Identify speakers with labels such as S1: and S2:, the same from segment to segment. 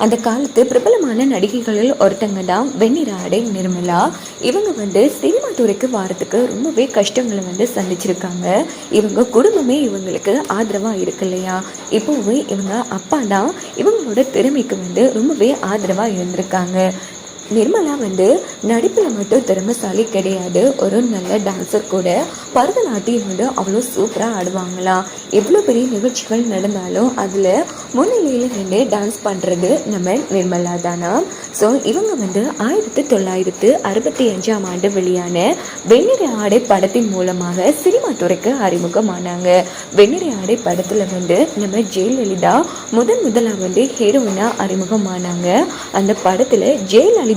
S1: அந்த காலத்து பிரபலமான நடிகைகளில் ஒருத்தங்க தான் வெண்ணிற ஆடை நிர்மலா. இவங்க சினிமா துறைக்கு வாரத்துக்கு ரொம்பவே கஷ்டங்களை சந்திச்சிருக்காங்க. இவங்க குடும்பமே இவங்களுக்கு ஆதரவாக இருக்கு இல்லையா. இப்போவே இவங்க அப்பா தான் இவங்களோட திறமைக்கு ரொம்பவே ஆதரவாக இருந்திருக்காங்க. நிர்மலா நடிப்பில் மட்டும் திறமைசாலி கிடையாது, ஒரு நல்ல டான்ஸர் கூட. பரதநாட்டியம் அவ்வளோ சூப்பராக ஆடுவாங்களாம். எவ்வளோ பெரிய நிகழ்ச்சிகள் நடந்தாலும் அதில் முன்னிலையில் நின்று டான்ஸ் பண்ணுறது நம்ம நிர்மலா தானா. ஸோ இவங்க 1965ஆம் ஆண்டு வெளியான வெண்ணிற ஆடை படத்தின் மூலமாக சினிமா துறைக்கு அறிமுகமானாங்க. வெண்ணிற ஆடை படத்தில் நம்ம ஜெயலலிதா முதலாக ஹீரோயினா அறிமுகமானாங்க. அந்த படத்தில் ஜெயலலிதாவை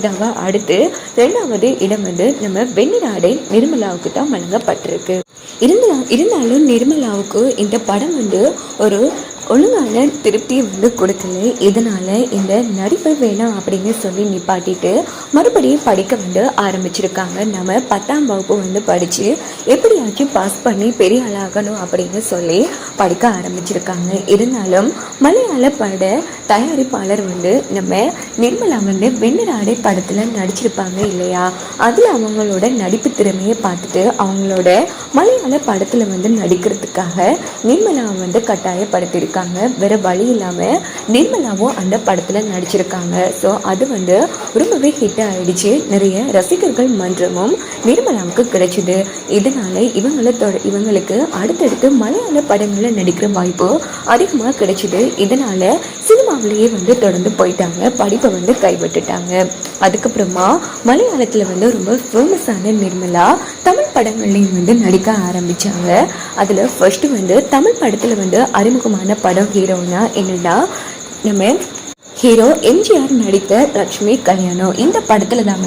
S1: அடுத்து 2வது இடம் நம்ம வெண்ணிற ஆடை நிர்மலாவுக்கு தான் வழங்கப்பட்டிருக்கு. இருந்தாலும் நிர்மலாவுக்கு இந்த படம் ஒரு ஒழுங்கான திருப்தியை கொடுக்கல. இதனால இந்த நடிப்பை வேணாம் அப்படின்னு சொல்லி நிப்பாட்டிட்டு மறுபடியும் படிக்க ஆரம்பிச்சிருக்காங்க. நம்ம 10ஆம் வகுப்பு படித்து எப்படியாச்சும் பாஸ் பண்ணி பெரிய ஆளாகணும் அப்படின்னு சொல்லி படிக்க ஆரம்பிச்சிருக்காங்க. இருந்தாலும் மலையாள பட தயாரிப்பாளர் நம்ம நிர்மலா வெண்ணிற ஆடை படத்தில் நடிச்சிருப்பாங்க இல்லையா. அதில் அவங்களோட நடிப்பு திறமையை பார்த்துட்டு அவங்களோட மலையாள படத்தில் நடிக்கிறதுக்காக நிர்மலாவை கட்டாயப்படுத்தியிருக்காங்க. வேற வழி இல்லாமல் நிர்மலாவும் அந்த படத்தில் நடிச்சிருக்காங்க. ஸோ அது ரொம்பவே ஹிட் ஆயிடுச்சு. நிறைய ரசிகர்கள் மன்றமும் நிர்மலாவுக்கு கிடைச்சிது. இதனால இவங்களுக்கு அடுத்தடுத்து மலையாள படங்களில் நடிக்கிற வாய்ப்பு அதிகமாக கிடைச்சிது. இதனால சினிமாவிலேயே தொடர்ந்து போயிட்டாங்க, படிப்பை கைவிட்டுட்டாங்க. அதுக்கப்புறமா மலையாளத்தில் ரொம்ப ஃபேமஸான நிர்மலா தமிழ் படங்கள்லையும் நடிக்க ஆரம்பிச்சாங்க. அதில் ஃபர்ஸ்ட் தமிழ் படத்தில் அறிமுகமான படம் ஹீரோனா என்னன்னா நம்ம ஹீரோ எம்ஜிஆர் நடித்த லட்சுமி கல்யாணம். இந்த படத்துல தான்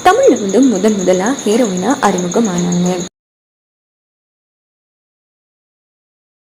S1: தமிழ்ல முதலாக ஹீரோயினா அறிமுகமானாங்க.